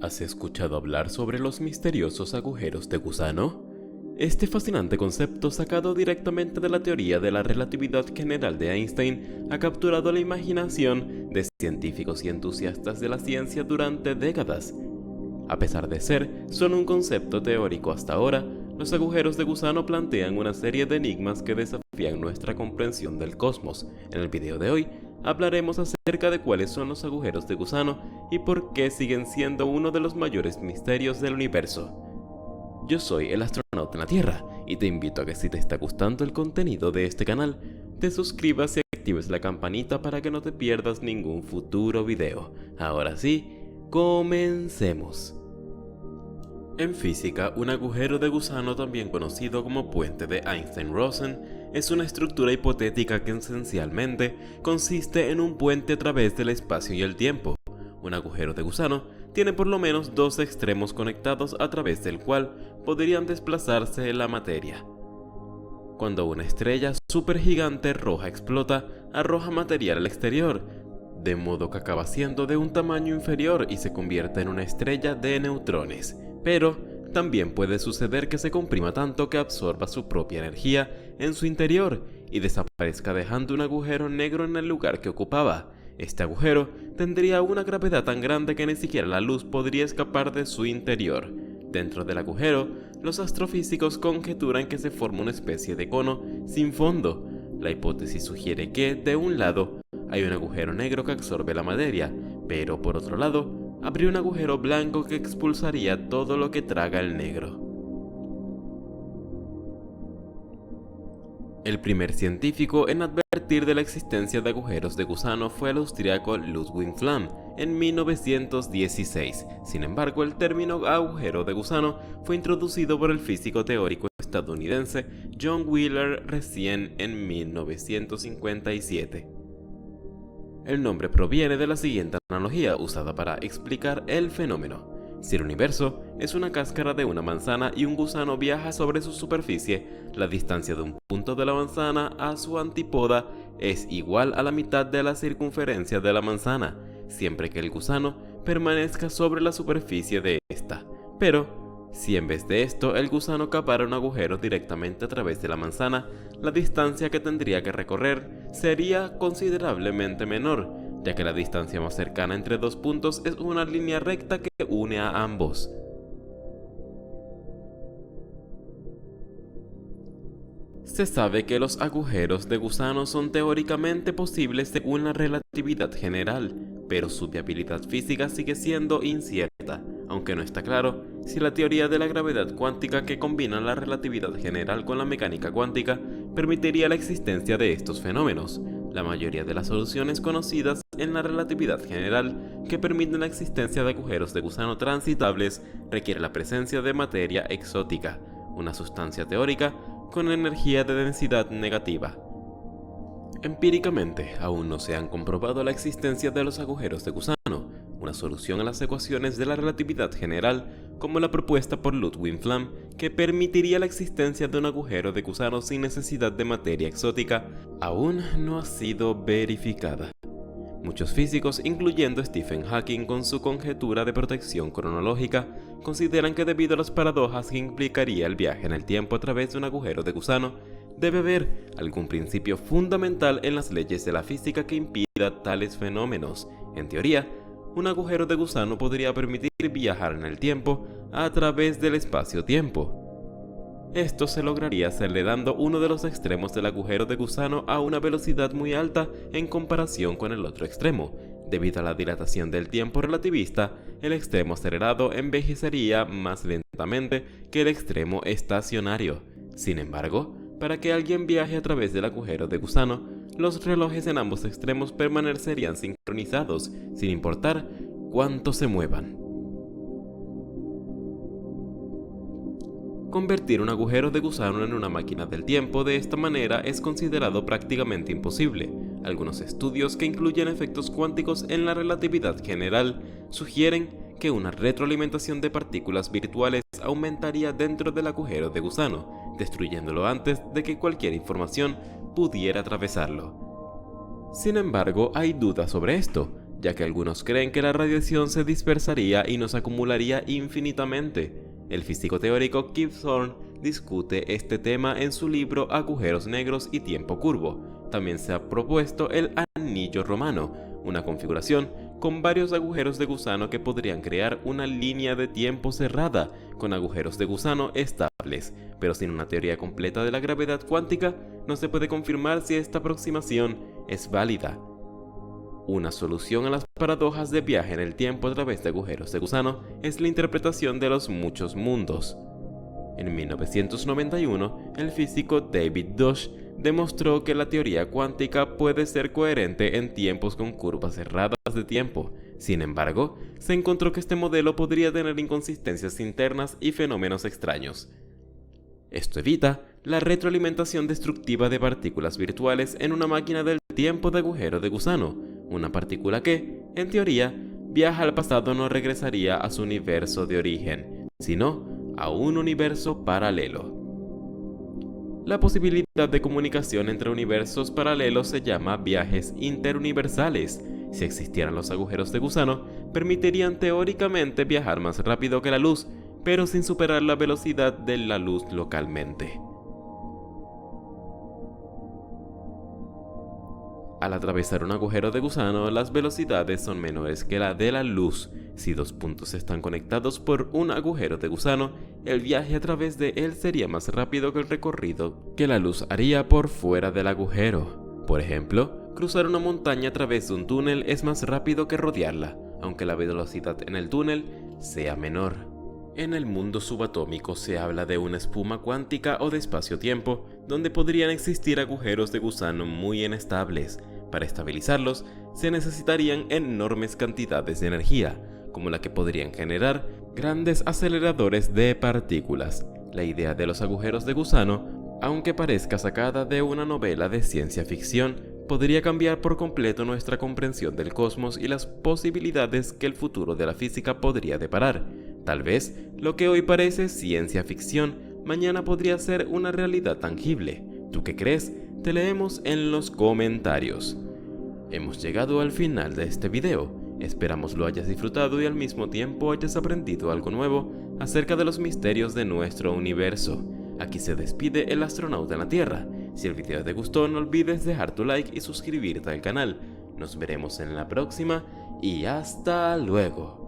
¿Has escuchado hablar sobre los misteriosos agujeros de gusano? Este fascinante concepto, sacado directamente de la teoría de la relatividad general de Einstein, ha capturado la imaginación de científicos y entusiastas de la ciencia durante décadas. A pesar de ser solo un concepto teórico hasta ahora, los agujeros de gusano plantean una serie de enigmas que desafían nuestra comprensión del cosmos. En el video de hoy, hablaremos acerca de cuáles son los agujeros de gusano y por qué siguen siendo uno de los mayores misterios del universo. Yo soy el astronauta en la Tierra y te invito a que, si te está gustando el contenido de este canal, te suscribas y actives la campanita para que no te pierdas ningún futuro video. Ahora sí, comencemos. En física, un agujero de gusano, también conocido como puente de Einstein-Rosen, es una estructura hipotética que esencialmente consiste en un puente a través del espacio y el tiempo. Un agujero de gusano tiene por lo menos dos extremos conectados a través del cual podrían desplazarse la materia. Cuando una estrella supergigante roja explota, arroja material al exterior, de modo que acaba siendo de un tamaño inferior y se convierte en una estrella de neutrones. Pero también puede suceder que se comprima tanto que absorba su propia energía en su interior y desaparezca, dejando un agujero negro en el lugar que ocupaba. Este agujero tendría una gravedad tan grande que ni siquiera la luz podría escapar de su interior. Dentro del agujero, los astrofísicos conjeturan que se forma una especie de cono sin fondo. La hipótesis sugiere que, de un lado, hay un agujero negro que absorbe la materia, pero por otro lado, habría un agujero blanco que expulsaría todo lo que traga el negro. El primer científico en advertir de la existencia de agujeros de gusano fue el austríaco Ludwig Flamm en 1916. Sin embargo, el término agujero de gusano fue introducido por el físico teórico estadounidense John Wheeler recién en 1957. El nombre proviene de la siguiente analogía usada para explicar el fenómeno. Si el universo es una cáscara de una manzana y un gusano viaja sobre su superficie, la distancia de un punto de la manzana a su antípoda es igual a la mitad de la circunferencia de la manzana, siempre que el gusano permanezca sobre la superficie de esta. Pero, si en vez de esto el gusano cavara un agujero directamente a través de la manzana, la distancia que tendría que recorrer sería considerablemente menor, ya que la distancia más cercana entre dos puntos es una línea recta que une a ambos. Se sabe que los agujeros de gusano son teóricamente posibles según la relatividad general, pero su viabilidad física sigue siendo incierta, aunque no está claro si la teoría de la gravedad cuántica, que combina la relatividad general con la mecánica cuántica, permitiría la existencia de estos fenómenos. La mayoría de las soluciones conocidas en la relatividad general que permiten la existencia de agujeros de gusano transitables requiere la presencia de materia exótica, una sustancia teórica con energía de densidad negativa. Empíricamente, aún no se han comprobado la existencia de los agujeros de gusano, una solución a las ecuaciones de la relatividad general, como la propuesta por Ludwig Flamm, que permitiría la existencia de un agujero de gusano sin necesidad de materia exótica, aún no ha sido verificada. Muchos físicos, incluyendo Stephen Hawking con su conjetura de protección cronológica, consideran que, debido a las paradojas que implicaría el viaje en el tiempo a través de un agujero de gusano, debe haber algún principio fundamental en las leyes de la física que impida tales fenómenos. En teoría, un agujero de gusano podría permitir viajar en el tiempo a través del espacio-tiempo. Esto se lograría hacerle dando uno de los extremos del agujero de gusano a una velocidad muy alta en comparación con el otro extremo. Debido a la dilatación del tiempo relativista, el extremo acelerado envejecería más lentamente que el extremo estacionario. Sin embargo, para que alguien viaje a través del agujero de gusano, los relojes en ambos extremos permanecerían sincronizados, sin importar cuánto se muevan. Convertir un agujero de gusano en una máquina del tiempo de esta manera es considerado prácticamente imposible. Algunos estudios, que incluyen efectos cuánticos en la relatividad general, sugieren que una retroalimentación de partículas virtuales aumentaría dentro del agujero de gusano, destruyéndolo antes de que cualquier información pudiera atravesarlo. Sin embargo, hay dudas sobre esto, ya que algunos creen que la radiación se dispersaría y nos acumularía infinitamente. El físico teórico Kip Thorne discute este tema en su libro Agujeros negros y tiempo curvo. También se ha propuesto el anillo romano, una configuración con varios agujeros de gusano que podrían crear una línea de tiempo cerrada con agujeros de gusano estables, pero sin una teoría completa de la gravedad cuántica no se puede confirmar si esta aproximación es válida. Una solución a las paradojas de viaje en el tiempo a través de agujeros de gusano es la interpretación de los muchos mundos. En 1991, el físico David Deutsch demostró que la teoría cuántica puede ser coherente en tiempos con curvas cerradas de tiempo. Sin embargo, se encontró que este modelo podría tener inconsistencias internas y fenómenos extraños. Esto evita la retroalimentación destructiva de partículas virtuales en una máquina del tiempo de agujero de gusano, una partícula que, en teoría, viaja al pasado no regresaría a su universo de origen, sino a un universo paralelo. La posibilidad de comunicación entre universos paralelos se llama viajes interuniversales. Si existieran los agujeros de gusano, permitirían teóricamente viajar más rápido que la luz, pero sin superar la velocidad de la luz localmente. Al atravesar un agujero de gusano, las velocidades son menores que la de la luz. Si dos puntos están conectados por un agujero de gusano, el viaje a través de él sería más rápido que el recorrido que la luz haría por fuera del agujero. Por ejemplo, cruzar una montaña a través de un túnel es más rápido que rodearla, aunque la velocidad en el túnel sea menor. En el mundo subatómico se habla de una espuma cuántica o de espacio-tiempo, donde podrían existir agujeros de gusano muy inestables. Para estabilizarlos, se necesitarían enormes cantidades de energía, como la que podrían generar grandes aceleradores de partículas. La idea de los agujeros de gusano, aunque parezca sacada de una novela de ciencia ficción, podría cambiar por completo nuestra comprensión del cosmos y las posibilidades que el futuro de la física podría deparar. Tal vez lo que hoy parece ciencia ficción, mañana podría ser una realidad tangible. ¿Tú qué crees? Te leemos en los comentarios. Hemos llegado al final de este video. Esperamos lo hayas disfrutado y al mismo tiempo hayas aprendido algo nuevo acerca de los misterios de nuestro universo. Aquí se despide el astronauta en la Tierra. Si el video te gustó, no olvides dejar tu like y suscribirte al canal. Nos veremos en la próxima y hasta luego.